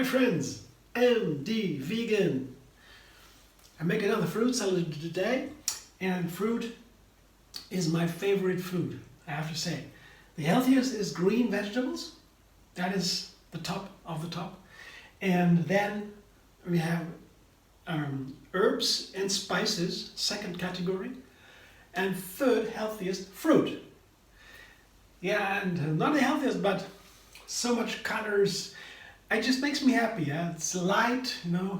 Hi friends, MD Vegan. I make another fruit salad today, and fruit is my favorite food, I have to say. The healthiest is green vegetables. That is the top of the top. And then we have herbs and spices, second category. And third healthiest, fruit. Yeah, and not the healthiest, but so much colors. It just makes me happy. Yeah? It's light,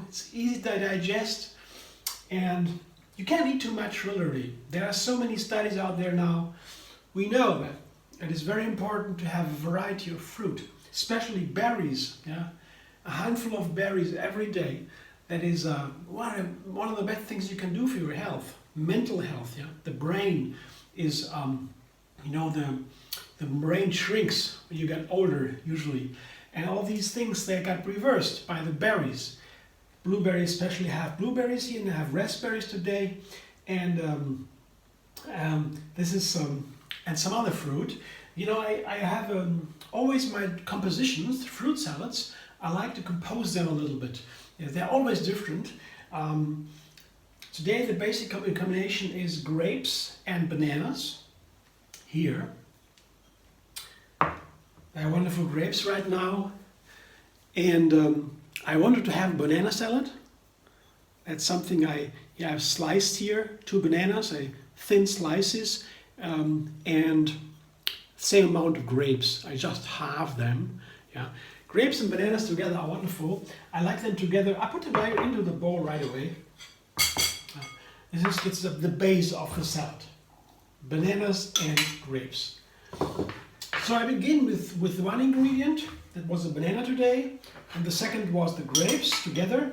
it's easy to digest, and you can't eat too much really. There are so many studies out there now. We know that it is very important to have a variety of fruit, especially berries. Yeah? A handful of berries every day. That is one of the best things you can do for your health, mental health. Yeah? The brain is, the brain shrinks when you get older usually. And all these things, they got reversed by the berries. Blueberries especially have blueberries here, and I have raspberries today. And this is and some other fruit. I have always my compositions, fruit salads, I like to compose them a little bit. They're always different. Today the basic combination is grapes and bananas. Here. I have wonderful grapes right now, and I wanted to have a banana salad. That's something I've sliced here, 2 bananas, thin slices, and same amount of grapes. I just halve them. Yeah, grapes and bananas together are wonderful. I like them together. I put them right into the bowl right away. This is the base of the salad: bananas and grapes. So I begin with one ingredient, that was the banana today, and the second was the grapes together.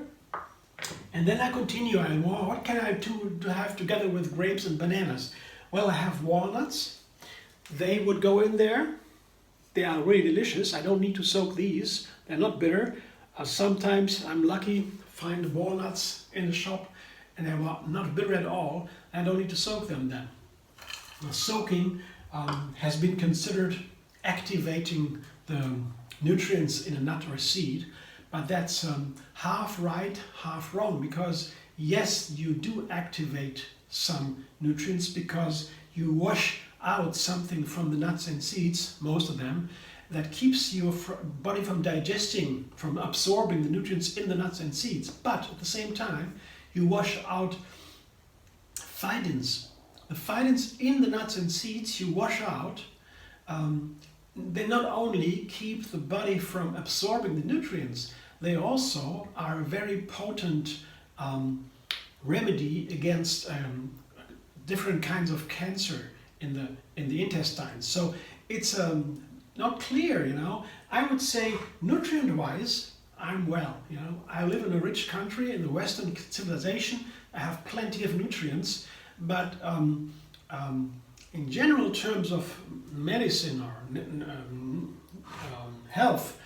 And then I continue, what can I do to have together with grapes and bananas? Well, I have walnuts. They would go in there. They are really delicious. I don't need to soak these. They're not bitter. Sometimes I'm lucky, find walnuts in the shop, and they're not bitter at all. I don't need to soak them then. Now, soaking has been considered activating the nutrients in a nut or seed, but that's half right, half wrong, because yes, you do activate some nutrients because you wash out something from the nuts and seeds, most of them, that keeps your body from digesting, from absorbing the nutrients in the nuts and seeds. But at the same time, you wash out phytins. The phytins in the nuts and seeds you wash out. They not only keep the body from absorbing the nutrients, they also are a very potent remedy against different kinds of cancer in the intestines. So it's not clear, I would say nutrient-wise, I'm well. I live in a rich country in the Western civilization. I have plenty of nutrients, but in general terms of medicine or health,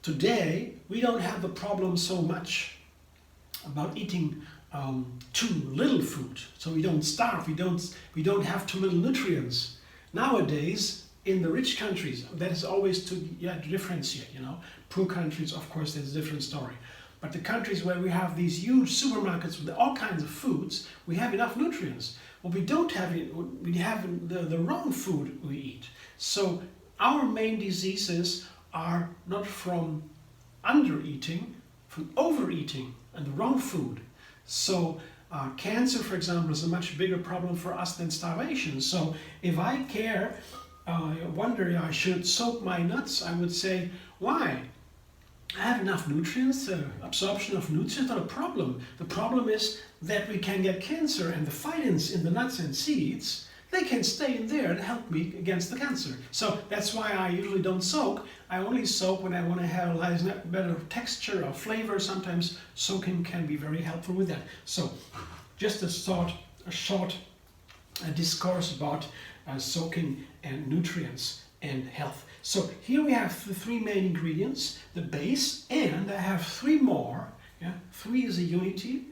today we don't have the problem so much about eating too little food, so we don't starve. We don't have too little nutrients nowadays in the rich countries. That is always to differentiate. Poor countries, of course, that's a different story. But the countries where we have these huge supermarkets with all kinds of foods, we have enough nutrients. What we don't have, we have the wrong food we eat. So our main diseases are not from undereating, from overeating and the wrong food. So cancer, for example, is a much bigger problem for us than starvation. So if I wonder I should soak my nuts, I would say, why? I have enough nutrients, absorption of nutrients, not a problem. The problem is that we can get cancer, and the phytins in the nuts and seeds, they can stay in there and help me against the cancer. So that's why I usually don't soak. I only soak when I want to have a better texture or flavor. Sometimes soaking can be very helpful with that. So just a short discourse about soaking and nutrients and health. So here we have the 3 main ingredients, the base, and I have 3 more. 3 is a unity,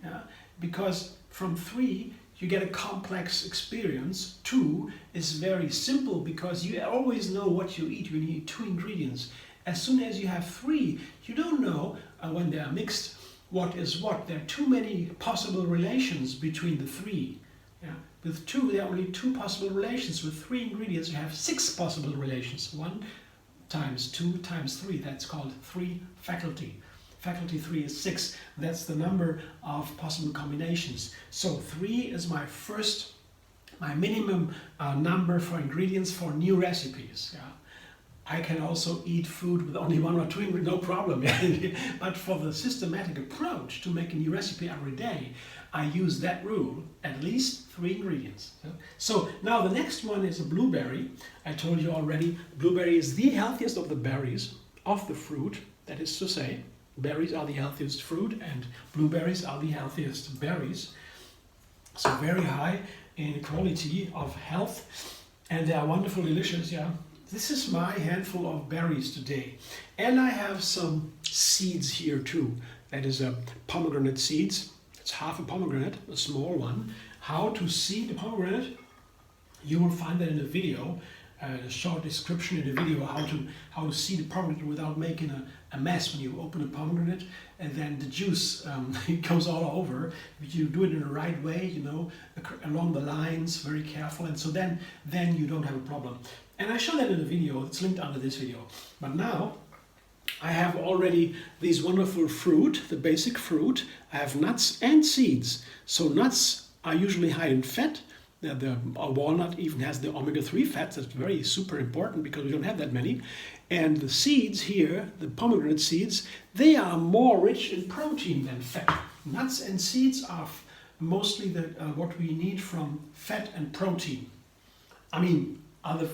because from 3 you get a complex experience. 2 is very simple because you always know what you eat when you eat 2 ingredients. As soon as you have three, you don't know when they are mixed what is what. There are too many possible relations between the three. Yeah? With two, there are only two possible relations. With three ingredients, you have six possible relations. 1 times 2 times 3, that's called 3 faculty. Faculty 3 is 6. That's the number of possible combinations. So 3 is my minimum number for ingredients for new recipes. Yeah? I can also eat food with only 1 or 2 ingredients, no problem. But for the systematic approach to make a new recipe every day, I use that rule, at least 3 ingredients. So now the next one is a blueberry. I told you already, blueberry is the healthiest of the berries, of the fruit. That is to say, berries are the healthiest fruit and blueberries are the healthiest berries. So very high in quality of health, and they are wonderful, delicious. Yeah, this is my handful of berries today, and I have some seeds here too. That is a pomegranate seeds. It's half a pomegranate, a small one. How to seed a pomegranate? You will find that in a video, a short description in the video how to seed a pomegranate without making a mess when you open a pomegranate, and then the juice it goes all over. If you do it in the right way, you know, along the lines, very careful, and so then you don't have a problem. And I show that in the video. It's linked under this video. But now I have already these wonderful fruit, the basic fruit. I have nuts and seeds. So nuts are usually high in fat. The walnut even has the omega-3 fats. That's very super important because we don't have that many. And the seeds here, the pomegranate seeds, they are more rich in protein than fat. Nuts and seeds are mostly what we need from fat and protein. I mean, other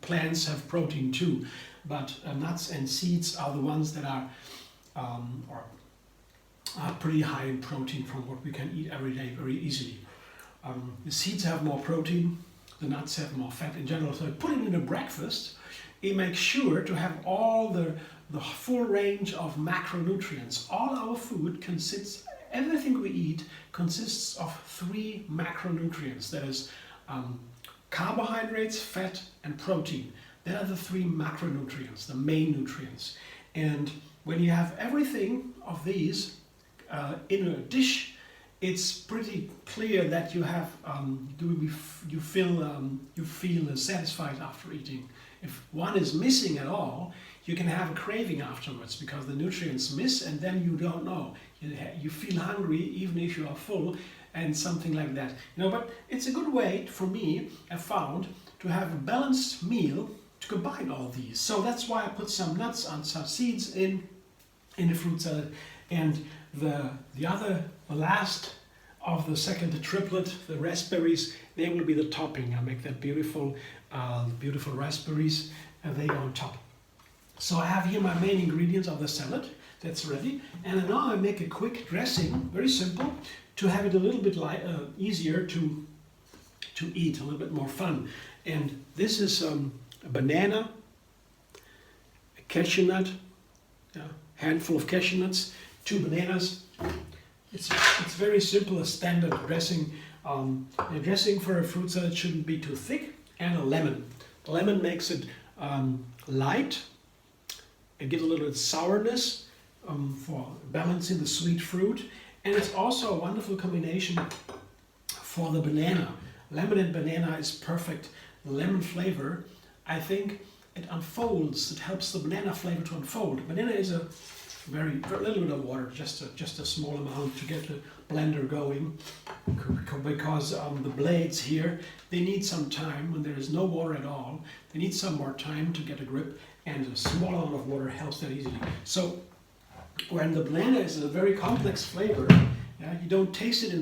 plants have protein too, but nuts and seeds are the ones that are pretty high in protein from what we can eat every day very easily. The seeds have more protein, the nuts have more fat in general. So I put it in a breakfast. It makes sure to have all the full range of macronutrients. All our food consists, everything we eat consists of 3 macronutrients. That is carbohydrates, fat, and protein. They are the 3 macronutrients, the main nutrients. And when you have everything of these in a dish, it's pretty clear that you have you feel satisfied after eating. If one is missing at all, you can have a craving afterwards because the nutrients miss, and then you don't know. You feel hungry even if you are full, and something like that. You know, but it's a good way for me, I found, to have a balanced meal to combine all these. So that's why I put some nuts and some seeds in the fruit salad, and the last of the second triplet, the raspberries, they will be the topping. I make that beautiful raspberries, and they go on top. So I have here my main ingredients of the salad. That's ready. And now I make a quick dressing, very simple, to have it a little bit easier to eat, a little bit more fun. And this is a banana, a cashew nut, a handful of cashew nuts, 2 bananas. It's very simple, a standard dressing. A dressing for a fruit salad shouldn't be too thick, and a lemon. The lemon makes it light. It gives a little bit of sourness for balancing the sweet fruit, and it's also a wonderful combination for the banana. Lemon and banana is perfect. The lemon flavor, I think, it unfolds. It helps the banana flavor to unfold. Banana is a little bit of water, just a small amount to get the blender going, because the blades here, they need some time. When there is no water at all, they need some more time to get a grip, and a small amount of water helps that easily. So when the banana is a very complex flavor, you don't taste it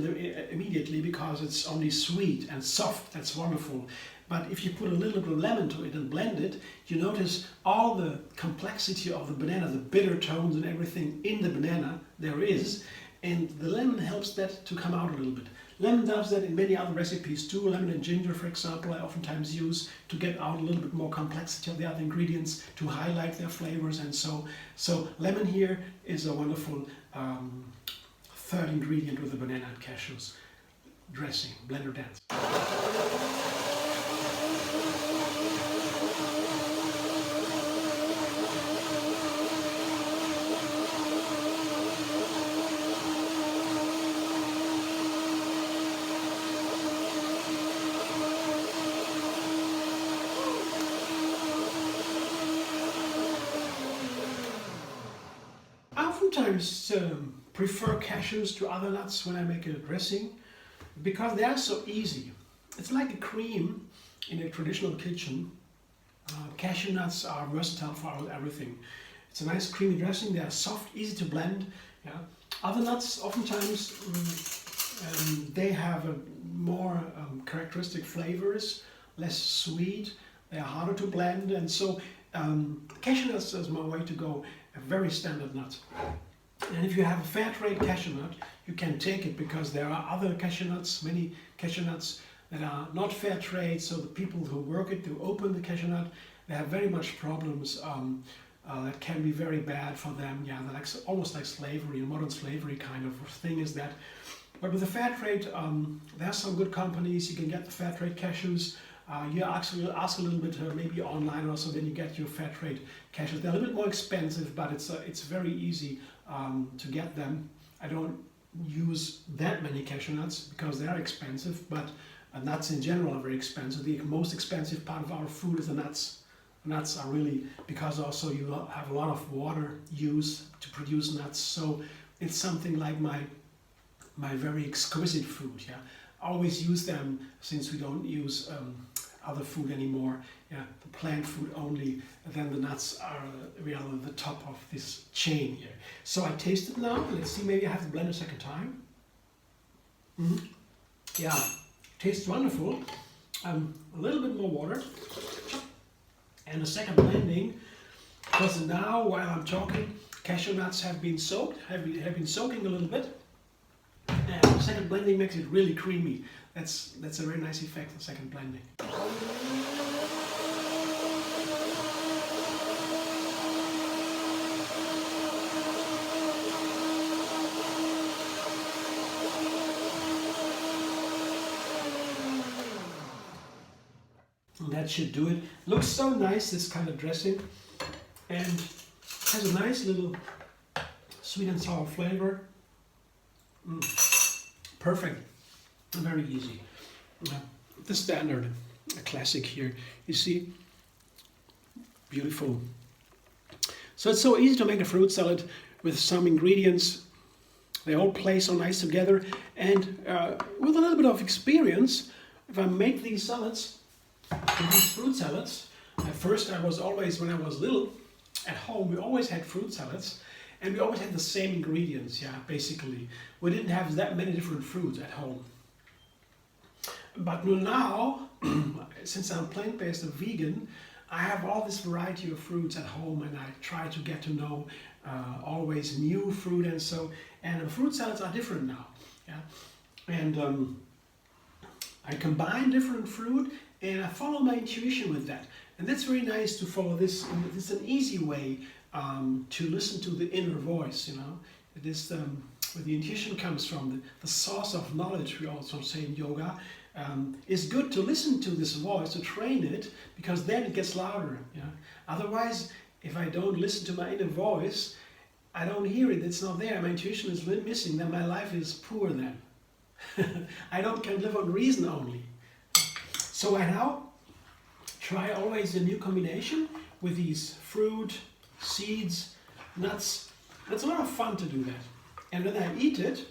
immediately because it's only sweet and soft. That's wonderful. But if you put a little bit of lemon to it and blend it, you notice all the complexity of the banana, the bitter tones and everything in the banana there is, and the lemon helps that to come out a little bit. Lemon does that in many other recipes too. Lemon and ginger, for example, I oftentimes use to get out a little bit more complexity of the other ingredients, to highlight their flavors, and so lemon here is a wonderful third ingredient with the banana and cashews dressing, blender dance. oftentimes prefer cashews to other nuts when I make a dressing because they are so easy. It's like a cream in a traditional kitchen. Cashew nuts are versatile for everything. It's a nice creamy dressing. They are soft, easy to blend. Yeah. Other nuts, oftentimes, they have a more characteristic flavors, less sweet. They are harder to blend, and so cashew nuts is my way to go. A very standard nut. And if you have a fair trade cashew nut, you can take it because there are other cashew nuts, many cashew nuts that are not fair trade. So the people who work it, who open the cashew nut, they have very much problems that can be very bad for them. Yeah, they're like, almost like slavery, a modern slavery kind of thing is that. But with the fair trade, there are some good companies. You can get the fair trade cashews. You actually ask a little bit maybe online also, then you get your fair trade cashews. They're a little bit more expensive, but it's very easy to get them. I don't use that many cashew nuts because they are expensive, but nuts in general are very expensive. The most expensive part of our food is the nuts. Nuts are really, because also you have a lot of water use to produce nuts, so it's something like my very exquisite food. Yeah, I always use them since we don't use other food anymore. Yeah, the plant food only. Then the nuts are really the top of this chain here. So I taste it now. Let's see. Maybe I have to blend a second time. Yeah, tastes wonderful. A little bit more water. And a second blending, because now while I'm talking, cashew nuts have been soaked, have been soaking a little bit. And the second blending makes it really creamy. That's a very nice effect, the second blending. And that should do it. Looks so nice, this kind of dressing, and has a nice little sweet and sour flavor. Perfect, very easy. The standard, a classic here. You see, beautiful. So it's so easy to make a fruit salad with some ingredients. They all play so nice together, and with a little bit of experience, if I make these salads, these fruit salads. At first I was always, when I was little, at home we always had fruit salads and we always had the same ingredients, yeah, basically. We didn't have that many different fruits at home. But now, since I'm plant-based and vegan, I have all this variety of fruits at home and I try to get to know always new fruit and so, and the fruit salads are different now, yeah. And I combine different fruit and I follow my intuition with that. And that's very nice to follow this. It's an easy way to listen to the inner voice, you know. It is where the intuition comes from, the source of knowledge, we also say in yoga. It's good to listen to this voice, to train it, because then it gets louder. You know? Otherwise, if I don't listen to my inner voice, I don't hear it, it's not there, my intuition is missing, then my life is poor then. I can live on reason only. So I now try always a new combination with these fruit, seeds, nuts. It's a lot of fun to do that. And when I eat it,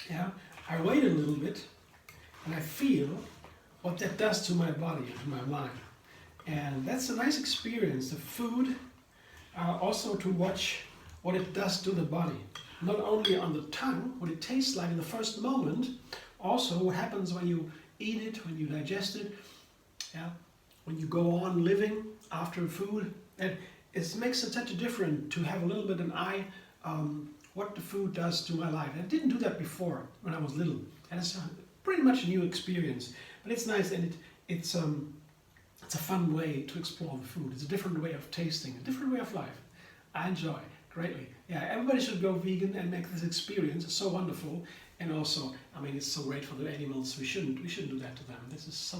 yeah, I wait a little bit and I feel what that does to my body and my mind. And that's a nice experience, the food, also to watch what it does to the body. Not only on the tongue, what it tastes like in the first moment, also what happens when you eat it, when you digest it, yeah, when you go on living after food. And it makes it such a difference to have a little bit an eye what the food does to my life. I didn't do that before when I was little, and it's pretty much a new experience. But it's nice, and it's a fun way to explore the food. It's a different way of tasting, a different way of life. I enjoy greatly. Yeah, everybody should go vegan and make this experience. It's so wonderful. And also, I mean, it's so great for the animals. We shouldn't do that to them. This is so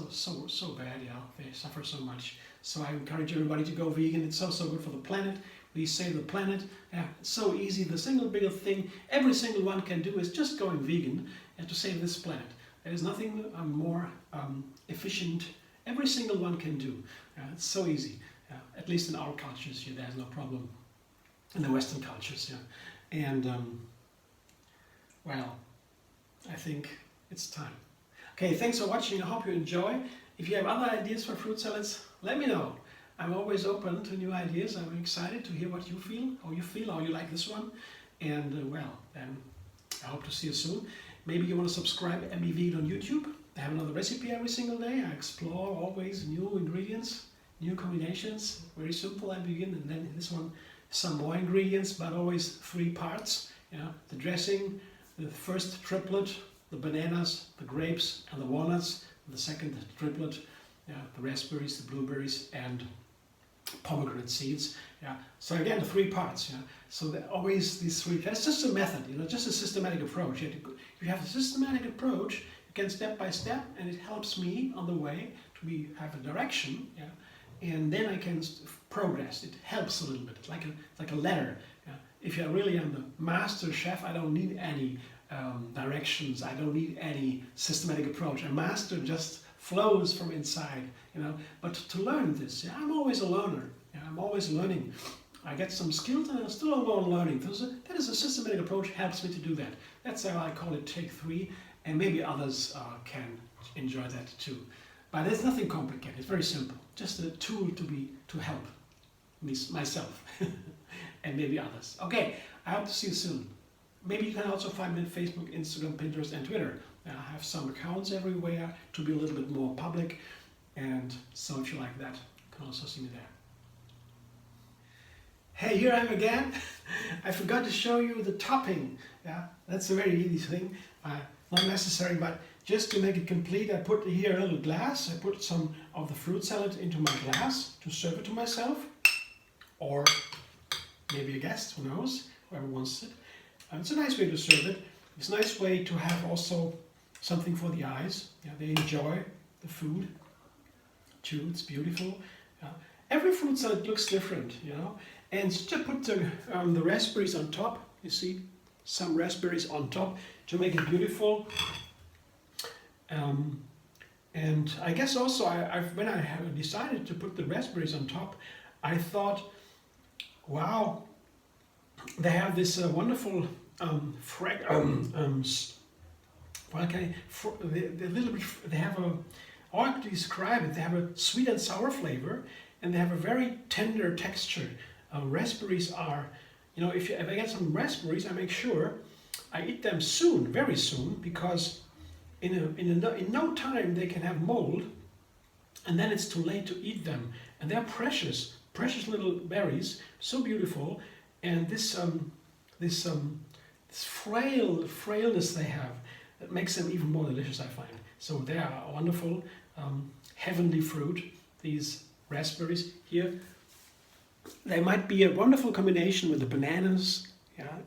bad, you know. They suffer so much. So I encourage everybody to go vegan. It's so good for the planet. We save the planet. Yeah, it's so easy. The single biggest thing every single one can do is just going vegan and to save this planet. There is nothing more efficient. Every single one can do. It's so easy. At least in our cultures here, there's no problem. in the Western cultures. Yeah, and well, I think it's time. Okay, thanks for watching. I hope you enjoy. If you have other ideas for fruit salads, let me know. I'm always open to new ideas. I'm excited to hear what you feel, how you like this one. And well, then I hope to see you soon. Maybe you want to subscribe and be vegan on YouTube. I have another recipe every single day. I explore always new ingredients, new combinations. Very simple and vegan. And then this one, some more ingredients, but always 3 parts. Yeah, the dressing, the first triplet, the bananas, the grapes, and the walnuts. The second triplet, yeah, the raspberries, the blueberries, and pomegranate seeds. Yeah. So again, the 3 parts. Yeah. So always these 3. That's just a method, just a systematic approach. If you have a systematic approach, you can step by step, and it helps me on the way to have a direction. Yeah. And then I can progress. It helps a little bit. It's like a ladder. Yeah. If I really am the master chef, I don't need any directions. I don't need any systematic approach. A master just flows from inside, But to learn this, yeah, I'm always a learner. Yeah, I'm always learning. I get some skills and I'm still on learning. That is a systematic approach, helps me to do that. That's how I call it take 3, and maybe others can enjoy that too. But it's nothing complicated. It's very simple. Just a tool to help myself and maybe others. Okay, I hope to see you soon. Maybe you can also find me on Facebook, Instagram, Pinterest, and Twitter. I have some accounts everywhere to be a little bit more public, and so if you like that, you can also see me there. Hey, here I am again. I forgot to show you the topping. Yeah, that's a very easy thing. Not necessary, but just to make it complete, I put here a little glass. I put some of the fruit salad into my glass to serve it to myself, or maybe a guest, who knows, whoever wants it. It's a nice way to serve it. It's a nice way to have also something for the eyes. Yeah, they enjoy the food too. It's beautiful. Every fruit salad looks different, And to put the raspberries on top, you see, some raspberries on top to make it beautiful. And I guess also, when I decided to put the raspberries on top, I thought, wow, they have this wonderful they have a, I like to describe it, they have a sweet and sour flavor, and they have a very tender texture. Raspberries are, if I get some raspberries, I make sure I eat them soon, very soon, because in no time they can have mold, and then it's too late to eat them. And they're precious little berries, so beautiful, and this frailness they have, that makes them even more delicious, I find. So they are a wonderful, heavenly fruit, these raspberries here. They might be a wonderful combination with the bananas,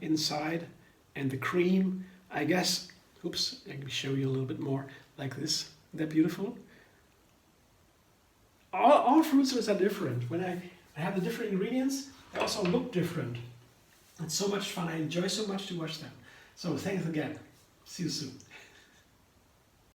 inside, and the cream. I guess, oops, I can show you a little bit more like this. They're beautiful. All fruit salads are different. When I have the different ingredients, they also look different. It's so much fun. I enjoy so much to watch them. So thanks again. See you soon.